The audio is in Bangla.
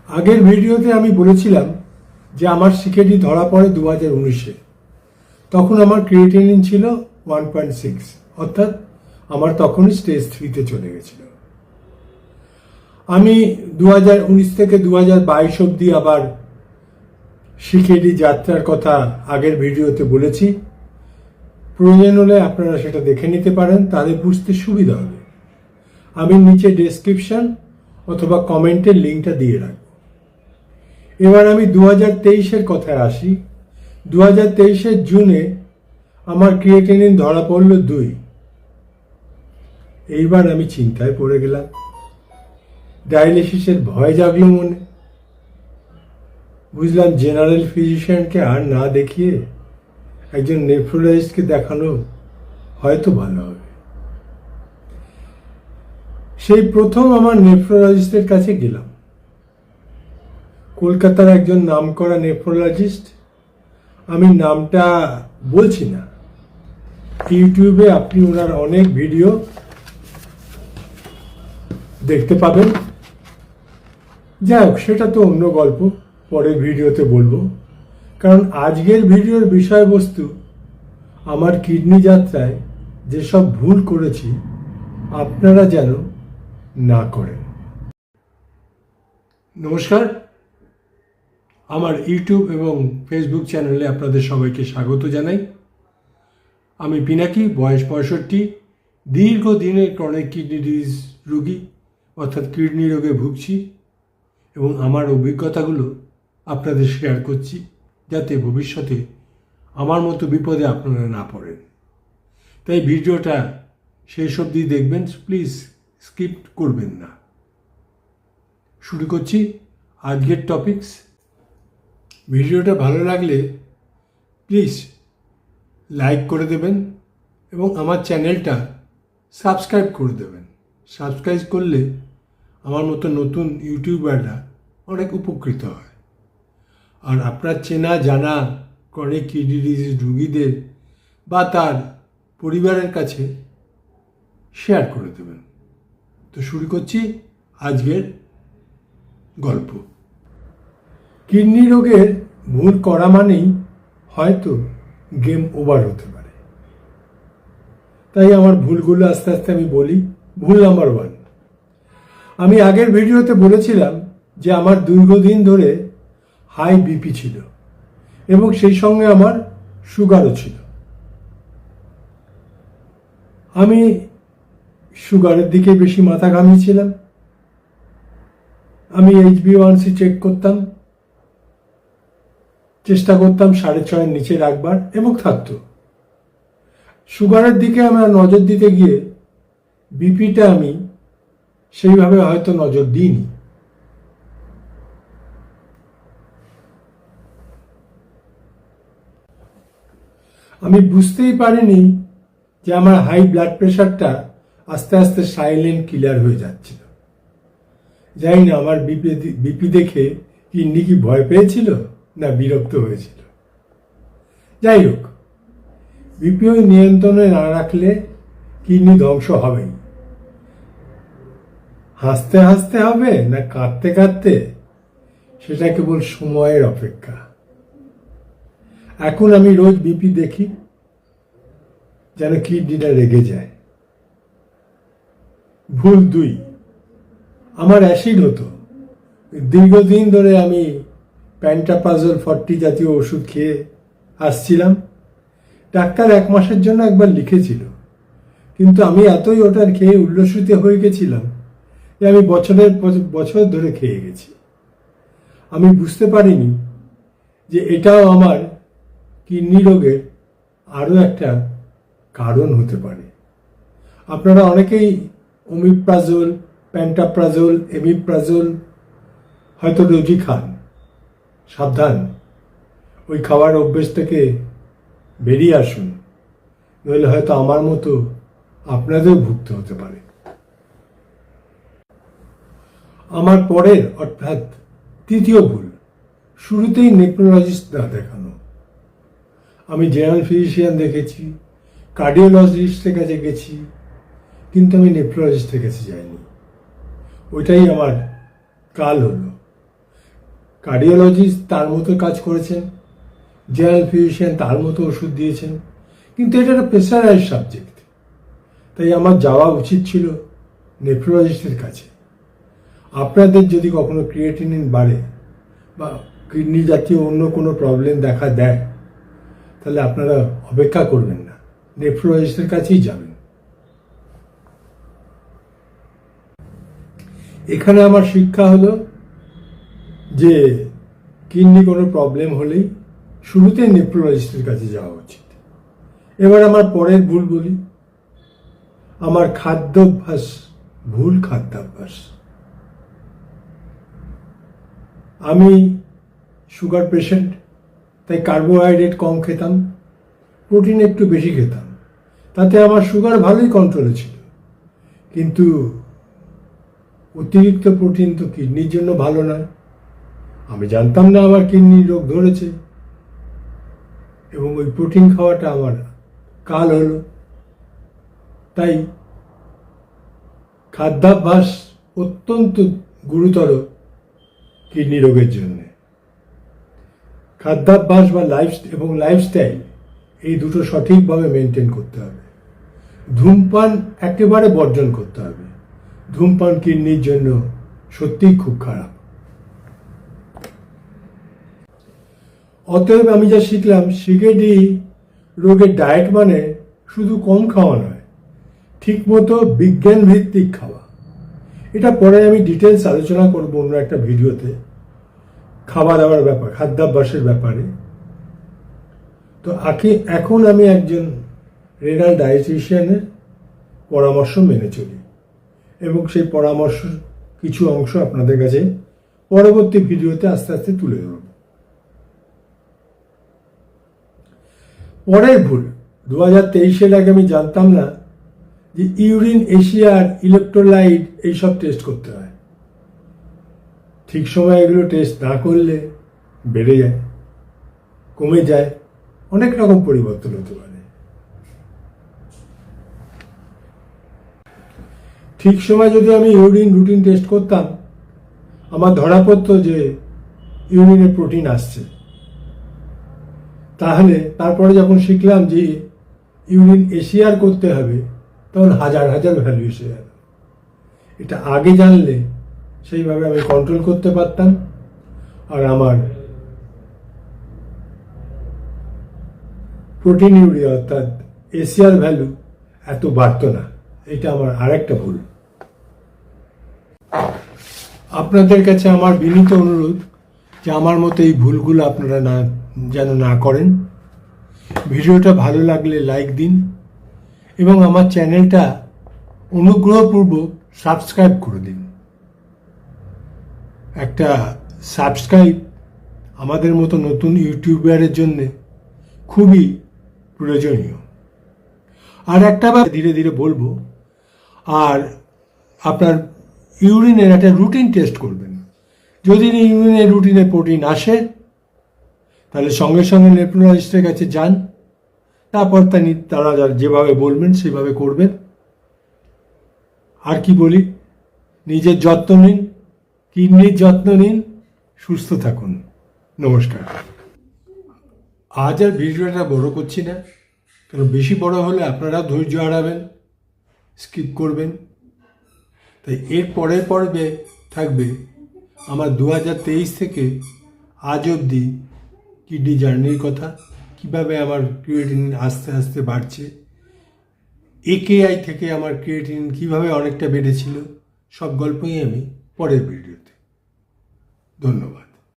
আগের ভিডিওতে আমি বলেছিলাম যে আমার সিকেডি ধরা পড়ে 2019-এ। তখন আমার ক্রিয়েটিনিন ছিল 1.6, অর্থাৎ আমার তখনই স্টেজ 3-তে চলে গেছিল। আমি 2019 থেকে 2022 অবধি আবার সিকেডি যাত্রার কথা আগের ভিডিওতে বলেছি। প্রয়োজন হলে আপনারা সেটা দেখে নিতে পারেন, তাহলে বুঝতে সুবিধা হবে। আমি নিচে ডেসক্রিপশন অথবা কমেন্টের লিঙ্কটা দিয়ে রাখব। এবার আমি 2023-এর কথায় আসি। 2023-এর জুনে আমার ক্রিয়েটিনিন ধরা পড়ল 2। এইবার আমি চিন্তায় পড়ে গেলাম, ডায়ালিসিসের ভয় জাগলো মনে। বুঝলাম জেনারেল ফিজিশিয়ানকে আর না দেখিয়ে একজন নেফ্রোলজিস্টকে দেখানো হয়তো ভালো হবে। সেই প্রথম আমার নেফ্রোলজিস্টের কাছে গেলাম। কলকাতার একজন নামকরা নেফ্রোলজিস্ট, আমি নামটা বলছি না। ইউটিউবে আপনি ওনার অনেক ভিডিও দেখতে পাবেন। যাই হোক, সেটা তো অন্য গল্প, পরের ভিডিওতে বলবো। কারণ আজকের ভিডিওর বিষয়বস্তু আমার কিডনি যাত্রায় যেসব ভুল করেছি আপনারা যেন না করেন। নমস্কার, আমার ইউটিউব এবং ফেসবুক চ্যানেলে আপনাদের সবাইকে স্বাগত জানাই। আমি পিনাকি, বয়স 65, দীর্ঘদিনের ক্রনিক কিডনি ডিজিজ রোগী, অর্থাৎ কিডনি রোগে ভুগছি এবং আমার অভিজ্ঞতাগুলো আপনাদের শেয়ার করছি, যাতে ভবিষ্যতে আমার মতো বিপদে আপনারা না পড়েন। তাই ভিডিওটা শেষ অবধি দেখবেন, প্লিজ স্কিপ করবেন না। শুরু করছি আজকের টপিকস। ভিডিওটা ভালো লাগলে প্লিজ লাইক করে দেবেন এবং আমার চ্যানেলটা সাবস্ক্রাইব করে দেবেন। সাবস্ক্রাইব করলে আমার মতো নতুন ইউটিউবাররা অনেক উপকৃত হয়। আর আপনার চেনা জানা ক্রনিক কিডনি ডিজিজ রোগীদের বা তার পরিবারের কাছে শেয়ার করে দেবেন। তো শুরু করছি আজকের গল্প। কিডনি রোগের ভুল করা মানেই হয়তো গেম ওভার হতে পারে। তাই আমার ভুলগুলো আস্তে আস্তে আমি বলি। ভুল নাম্বার 1, আমি আগের ভিডিওতে বলেছিলাম যে আমার দীর্ঘদিন ধরে হাই বিপি ছিল এবং সেই সঙ্গে আমার সুগারও ছিল। আমি সুগারের দিকে বেশি মাথা ঘামিয়েছিলাম। আমি HbA1c চেক করতাম, চেষ্টা করতাম 6.5-এর নিচে রাখবার, এবং থাকতো। সুগারের দিকে আমরা নজর দিতে গিয়ে বিপিটা আমি সেইভাবে হয়তো নজর দিইনি। আমি বুঝতেই পারিনি যে আমার হাই ব্লাড প্রেশারটা আস্তে আস্তে সাইলেন্ট কিলার হয়ে যাচ্ছিল। জানি না আমার বিপি দেখে কিডনি কি ভয় পেয়েছিল না বিরক্ত হয়েছিল। যাই হোক, বিপি ওই নিয়ন্ত্রণে না রাখলে কিডনি ধ্বংস হবেই। হাসতে হাসতে হবে না কাঁদতে কাঁদতে, সেটা কেবল সময়ের অপেক্ষা। এখন আমি রোজ বিপি দেখি, যেন কিডনিটা রেগে যায়। ভুল 2, আমার অ্যাসিড হতো। দীর্ঘদিন ধরে আমি প্যান্টাপ্রাজোল 40 জাতীয় ওষুধ খেয়ে আসছিলাম। ডাক্তার 1 মাসের জন্য একবার লিখেছিল, কিন্তু আমি এতই ওটার খেয়ে উল্লসিত হয়ে গেছিলাম যে আমি বছরের বছর ধরে খেয়ে গেছি। আমি বুঝতে পারিনি যে এটাও আমার কিডনি রোগের আরও একটা কারণ হতে পারে। আপনারা অনেকেই ওমিপ্রাজোল, প্যান্টাপ্রাজোল, এমিপ্রাজোল হয়তো রোজই খান। সাবধান, ওই খাওয়ার অভ্যেস থেকে বেরিয়ে আসুন, নইলে হয়তো আমার মতো আপনাদেরও ভুগতে হতে পারে। আমার পরের অর্থাৎ 3য় ভুল, শুরুতেই নেফ্রোলজিস্ট না দেখানো। আমি জেনারেল ফিজিশিয়ান দেখেছি, কার্ডিওলজিস্টের কাছে গেছি, কিন্তু আমি নেফ্রোলজিস্টের কাছে যাইনি। ওইটাই আমার কাল হলো। কার্ডিওলজিস্ট তার মতো কাজ করেছেন, জেনারেল ফিজিশিয়ান তার মতো ওষুধ দিয়েছেন, কিন্তু এটা একটা প্রেসারাইজ সাবজেক্ট। তাই আমার যাওয়া উচিত ছিল নেফ্রোলজিস্টের কাছে। আপনাদের যদি কখনো ক্রিয়েটিনিন বাড়ে বা কিডনি জাতীয় অন্য কোনো প্রবলেম দেখা দেয়, তাহলে আপনারা অপেক্ষা করবেন না, নেফ্রোলজিস্টের কাছেই যাবেন। এখানে আমার শিক্ষা হলো যে কিডনি কোনো প্রবলেম হলেই শুরুতে নেফ্রোলজিস্টের কাছে যাওয়া উচিত। এবার আমার পরের ভুল বলি, আমার খাদ্যাভ্যাস, ভুল খাদ্যাভ্যাস। আমি সুগার পেশেন্ট, তাই কার্বোহাইড্রেট কম খেতাম, প্রোটিন একটু বেশি খেতাম, তাতে আমার সুগার ভালোই কন্ট্রোলে ছিল। কিন্তু অতিরিক্ত প্রোটিন তো কিডনির জন্য ভালো নয়। আমি জানতাম না আমার কিডনির রোগ ধরেছে, এবং ওই প্রোটিন খাওয়াটা আমার কাল হলো। তাই খাদ্যাভ্যাস অত্যন্ত গুরুতর কিডনি রোগের জন্য। খাদ্যাভ্যাস বা লাইফস্টাইল এই দুটো সঠিকভাবে মেনটেন করতে হবে। ধূমপান একেবারে বর্জন করতে হবে। ধূমপান কিডনির জন্য সত্যিই খুব খারাপ। অতএব আমি যা শিখলাম, সিকেডি রোগের ডায়েট মানে শুধু কম খাওয়া নয়, ঠিকমতো বিজ্ঞান ভিত্তিক খাওয়া। এটা পরে আমি ডিটেলস আলোচনা করব অন্য একটা ভিডিওতে, খাওয়া দাওয়ার ব্যাপার, খাদ্যাভ্যাসের ব্যাপারে। তো এখন আমি একজন রেনাল ডায়েটিশিয়ানের পরামর্শ মেনে চলি, এবং সেই পরামর্শ কিছু অংশ আপনাদের কাছে পরবর্তী ভিডিওতে আস্তে আস্তে তুলে ধরব। পরের ভুল, 2023-এর আগে আমি জানতাম না যে ইউরিন, এশিয়ার, ইলেকট্রোলাইট এইসব টেস্ট করতে হয়। ঠিক সময় এগুলো টেস্ট না করলে বেড়ে যায়, কমে যায়, অনেক রকম পরিবর্তন হতে পারে। ঠিক সময় যদি আমি ইউরিন রুটিন টেস্ট করতাম, আমার ধরা পড়তো যে ইউরিনে প্রোটিন আসছে। তাহলে তারপরে যখন শিখলাম যে ইউরিন এশিয়ার করতে হবে, তখন হাজার হাজার ভ্যালু এসে গেল। এটা আগে জানলে সেইভাবে আমি কন্ট্রোল করতে পারতাম, আর আমার প্রোটিন ইউরিয়া অর্থাৎ এশিয়ার ভ্যালু এত বাড়ত না। এটা আমার আরেকটা ভুল। আপনাদের কাছে আমার বিনীত অনুরোধ যে আমার মতো এই ভুলগুলো আপনারা যেন না করেন। ভিডিওটা ভালো লাগলে লাইক দিন, এবং আমার চ্যানেলটা অনুগ্রহপূর্বক সাবস্ক্রাইব করে দিন। একটা সাবস্ক্রাইব আমাদের মতো নতুন ইউটিউবারের জন্য খুবই প্রয়োজনীয়। আর একটা ধীরে ধীরে বলবো, আর আপনার ইউরিনের একটা রুটিন টেস্ট করবেন। যদি ইউরিনের রুটিনে প্রোটিন আসে, তাহলে সঙ্গে সঙ্গে নেফ্রোলজিস্টের কাছে যান। তারপর তারা যেভাবে বলবেন সেভাবে করবেন। আর কি বলি, নিজের যত্ন নিন, কিডনির যত্ন নিন, সুস্থ থাকুন। নমস্কার। আজ আর ভিডিওটা বড় করছি না, কারণ বেশি বড় হলে আপনারা ধৈর্য হারাবেন, স্কিপ করবেন। তাই এর পরের পর্বে থাকবে আমার 2023 থেকে আজ অবধি কিডনি জার্নির কথা, কিভাবে আমার ক্রিয়েটিনিন আস্তে আস্তে বাড়ছে, একেআই থেকে আমার ক্রিয়েটিনিন কিভাবে অনেকটা বেড়েছিল, সব গল্পই আমি পরের ভিডিওতে। ধন্যবাদ।